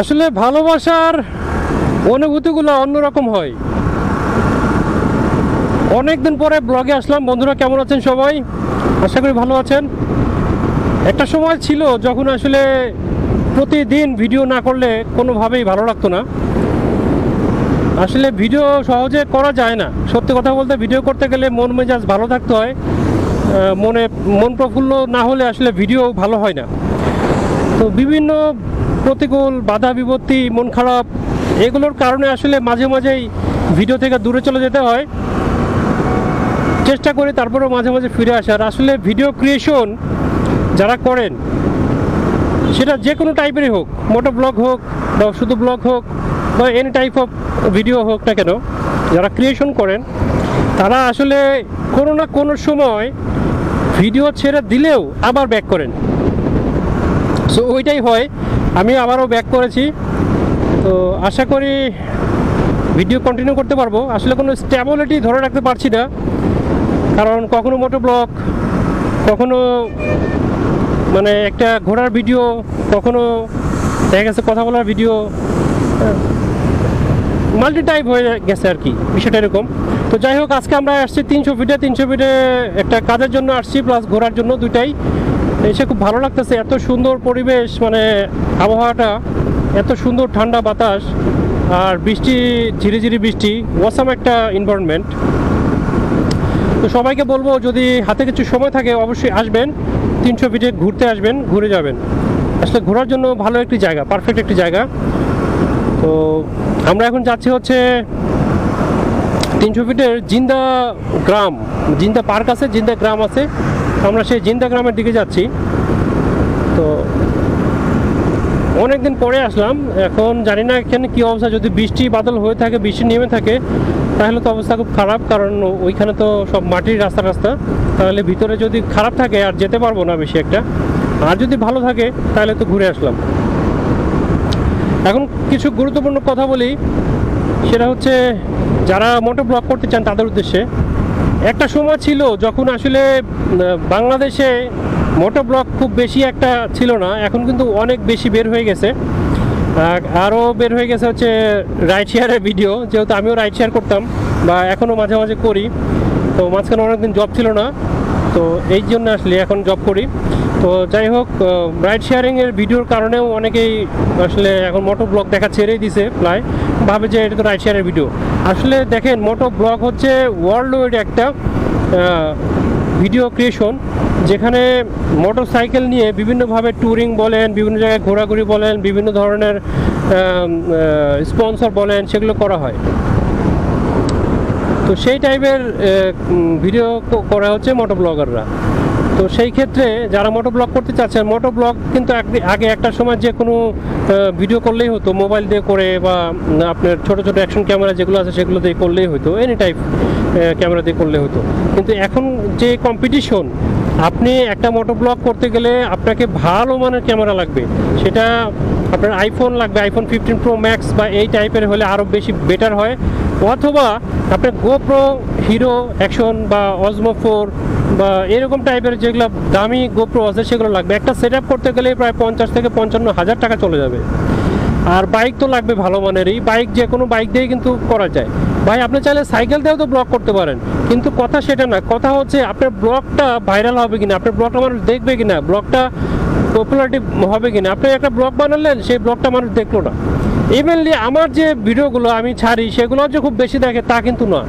আসলে ভালোবাসার অনুভূতিগুলো অন্যরকম হয়। অনেকদিন পরে ব্লগে আসলাম। বন্ধুরা কেমন আছেন সবাই? আশা করি ভালো আছেন। একটা সময় ছিল যখন আসলে প্রতিদিন ভিডিও না করলে কোনোভাবেই ভালো লাগতো না। আসলে ভিডিও সহজে করা যায় না। সত্যি কথা বলতে ভিডিও করতে গেলে মন মেজাজ ভালো থাকতে হয়। মন প্রফুল্ল না হলে আসলে ভিডিও ভালো হয় না। তো বিভিন্ন প্রতিকূল বাধা বিপত্তি, মন খারাপ, এগুলোর কারণে আসলে মাঝে মাঝেই ভিডিও থেকে দূরে চলে যেতে হয়। চেষ্টা করি তারপরেও মাঝে মাঝে ফিরে আসার। আসলে ভিডিও ক্রিয়েশন যারা করেন, সেটা যে কোনো টাইপেরই হোক, মোটো ব্লগ হোক বা শুধু ব্লগ হোক বা এনি টাইপ অফ ভিডিও হোক না কেন, যারা ক্রিয়েশন করেন তারা আসলে কোনো না কোনো সময় ভিডিও ছেড়ে দিলেও আবার ব্যাক করেন। সো ওইটাই হয়, আমি আবারও ব্যাক করেছি। তো আশা করি ভিডিও কন্টিনিউ করতে পারবো। আসলে কোনো স্ট্যাবিলিটি ধরে রাখতে পারছি না, কারণ কখনো মোটো ব্লগ, কখনো মানে একটা ঘোরার ভিডিও, কখনো দেখা গেছে কথা বলার ভিডিও, মাল্টি টাইপ হয়ে গেছে আর কি, বিষয়টা এরকম। তো যাই হোক, আজকে আমরা আসছি 300 ফিটে একটা কাজের জন্য আসছি, প্লাস ঘোরার জন্য, দুইটাই। এসে খুব ভালো লাগতেছে। এত সুন্দর পরিবেশ, মানে আবহাওয়াটা এত সুন্দর, ঠান্ডা বাতাস আর বৃষ্টি, ঝিরিঝিরি বৃষ্টি, ওয়াসাম একটা এনভায়রনমেন্ট। তো সবাইকে বলবো, যদি হাতে কিছু সময় থাকে অবশ্যই আসবেন, 300 ফিটে ঘুরতে আসবেন, ঘুরে যাবেন। আসলে ঘোরার জন্য ভালো একটি জায়গা, পারফেক্ট একটি জায়গা। তো আমরা এখন যাচ্ছি হচ্ছে 300 ফিটের জিন্দা গ্রাম, জিন্দা পার্ক আছে, জিন্দা গ্রাম আছে। আমরা সেই জিন্দা গ্রামের দিকে যাচ্ছি। তো অনেকদিন পরে আসলাম। এখন জানি না এখানে কী অবস্থা। যদি বৃষ্টি বাদল হয়ে থাকে, বৃষ্টি নেমে থাকে, তাহলে তো অবস্থা খুব খারাপ, কারণ ওইখানে তো সব মাটির রাস্তা। তাহলে ভিতরে যদি খারাপ থাকে আর যেতে পারবো না বেশি একটা। আর যদি ভালো থাকে তাহলে তো ঘুরে আসলাম। এখন কিছু গুরুত্বপূর্ণ কথা বলি, সেটা হচ্ছে যারা মোটো ব্লগ করতে চান তাদের উদ্দেশ্যে। একটা সময় ছিল যখন আসলে বাংলাদেশে মোটো ব্লগ খুব বেশি একটা ছিল না, এখন কিন্তু অনেক বেশি বের হয়ে গেছে। আরও বের হয়ে গেছে হচ্ছে রাইড শেয়ারের ভিডিও, যেহেতু আমিও রাইড শেয়ার করতাম বা এখনও মাঝে মাঝে করি। তো মাঝখানে অনেকদিন জব ছিল না, তো এই জন্য আসলে এখন জব করি। তো যাই হোক, রাইড শেয়ারিংয়ের ভিডিওর কারণেও অনেকেই আসলে এখন মোটো ব্লগ দেখা ছেড়েই দিছে, প্রায় ভাবে যে এটা তো রাইড শেয়ারের ভিডিও। আসলে দেখেন, মোটো ব্লগ হচ্ছে ওয়ার্ল্ড ওয়াইড একটা ভিডিও ক্রিয়েশন, যেখানে মোটর সাইকেল নিয়ে বিভিন্নভাবে ট্যুরিং বলেন, বিভিন্ন জায়গায় ঘোরাঘুরি বলেন, বিভিন্ন ধরনের স্পন্সর বলেন, সেগুলো করা হয়। তো সেই টাইপের ভিডিও করা হচ্ছে মোটো ব্লগাররা। তো সেই ক্ষেত্রে যারা মোটো ব্লগ করতে চাচ্ছেন, মোটো ব্লগ কিন্তু আগে একটা সময় যে কোনো ভিডিও করলেই হতো, মোবাইল দিয়ে করে বা আপনার ছোটো ছোটো অ্যাকশন ক্যামেরা যেগুলো আছে সেগুলো দিয়ে করলেই হতো, এনি টাইপ ক্যামেরা দিয়ে করলে হতো। কিন্তু এখন যে কম্পিটিশন, আপনি একটা মোটো ব্লগ করতে গেলে আপনাকে ভালো মানের ক্যামেরা লাগবে। সেটা আপনার আইফোন লাগবে, আইফোন 15 Pro Max বা এই টাইপের হলে আরও বেশি বেটার হয়। অথবা আপনার গোপ্রো হিরো অ্যাকশন বা অজমো 4 বা এরকম টাইপের যেগুলো দামি গোপ্রো আছে সেগুলো লাগবে। একটা সেট আপ করতে গেলে প্রায় 50 থেকে 55 হাজার টাকা চলে যাবে। আর বাইক তো লাগবে ভালো মানেরই। বাইক যে কোনো বাইক দিয়েই কিন্তু করা যায়। ভাই, আপনি চাইলে সাইকেল দিয়েও তো ব্লগ করতে পারেন, কিন্তু কথা সেটা না। কথা হচ্ছে আপনার ব্লগটা ভাইরাল হবে কিনা, আপনার ব্লগটা মানুষ দেখবে কিনা, ব্লগটা পপুলারিটি হবে কিনা। আপনি একটা ব্লগ বানালেন, সেই ব্লগটা মানুষ দেখলো না। ইভেনলি আমার যে ভিডিওগুলো আমি ছাড়ি, সেগুলো যে খুব বেশি দেখে তা কিন্তু না,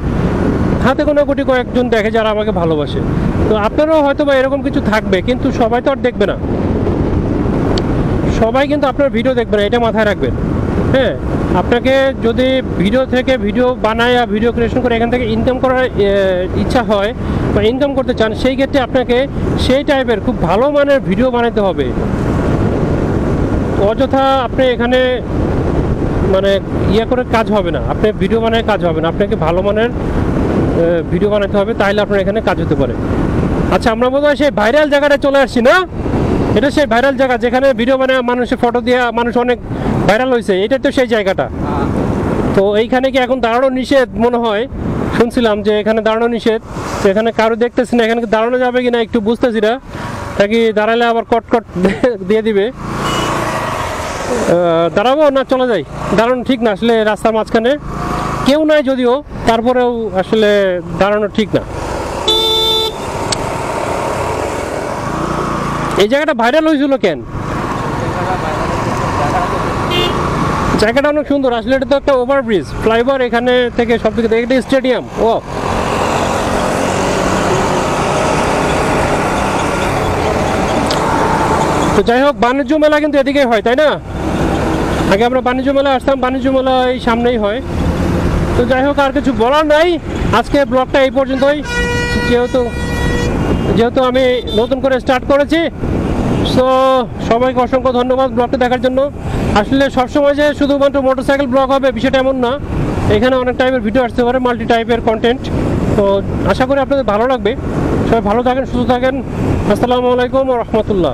হাতে কোনো কোটি কয়েকজন দেখে যারা আমাকে ভালোবাসে। তো আপনারাও হয়তো বা এরকম কিছু থাকবে, কিন্তু সবাই তো আর দেখবে না, সবাই কিন্তু আপনার ভিডিও দেখবে না, এটা মাথায় রাখবেন। হ্যাঁ, আপনাকে যদি ভিডিও থেকে ভিডিও বানায়, ভিডিও ক্রিয়েশন করে এখান থেকে ইনকাম করার ইচ্ছা হয় বা ইনকাম করতে চান, সেই ক্ষেত্রে আপনাকে সেই টাইপের খুব ভালো মানের ভিডিও বানাতে হবে। অযথা আপনি এখানে মানে করে কাজ হবে না, আপনি ভিডিও বানায় কাজ হবে না। আপনাকে ভালো মানের ভিডিও বানাতে হবে, তাহলে আপনার এখানে কাজ হতে পারে। আচ্ছা, আমরা বোধহয় সেই ভাইরাল জায়গাটা চলে আসছি না? এটা সেই ভাইরাল জায়গা যেখানে ভিডিও বানায় মানুষের ফটো দিয়ে মানুষ অনেক ভাইরাল হয়েছে, এটা তো সেই জায়গাটা। তো এইখানে কি এখন দাঁড়ানো নিষেধ মনে হয়, শুনছিলাম যে এখানে দাঁড়ানো নিষেধ। তো এখানে কারো দেখতেছি না, এখানে দাঁড়ানো যাবে কিনা একটু বুঝতেছি না, নাকি দাঁড়ালে আবার কট দিয়ে দিবে। দাঁড়াবো না চলে যাই? দাঁড়ানো ঠিক না আসলে, রাস্তার মাঝখানে কেউ নাই যদিও, তারপরেও আসলে দাঁড়ানো ঠিক না। এই জায়গাটা ভাইরাল হয়েছিল কেন? জায়গাটা অনেক সুন্দর আসলে, এটা তো একটা ওভারব্রিজ, ফ্লাইওভার, এখানে থেকে সব থেকে একটা স্টেডিয়াম। ও তো যাই হোক, বাণিজ্য মেলা কিন্তু এদিকেই হয় তাই না? আগে আমরা বাণিজ্য মেলা আসতাম, বাণিজ্য মেলা এই সামনেই হয়। তো যাই হোক, আর কিছু বলার নাই, আজকে ব্লগটা এই পর্যন্তই। যেহেতু আমি নতুন করে স্টার্ট করেছি, সো সবাইকে অসংখ্য ধন্যবাদ ব্লগটা দেখার জন্য। আসলে সবসময় যে শুধুমাত্র মোটরসাইকেল ব্লগ হবে বিষয়টা এমন না, এখানে অনেক টাইপের ভিডিও আসতে পারে, মাল্টি টাইপের কন্টেন্ট। তো আশা করি আপনাদের ভালো লাগবে। সবাই ভালো থাকেন, সুস্থ থাকেন। আসসালামু আলাইকুম ওয়া রাহমাতুল্লাহ।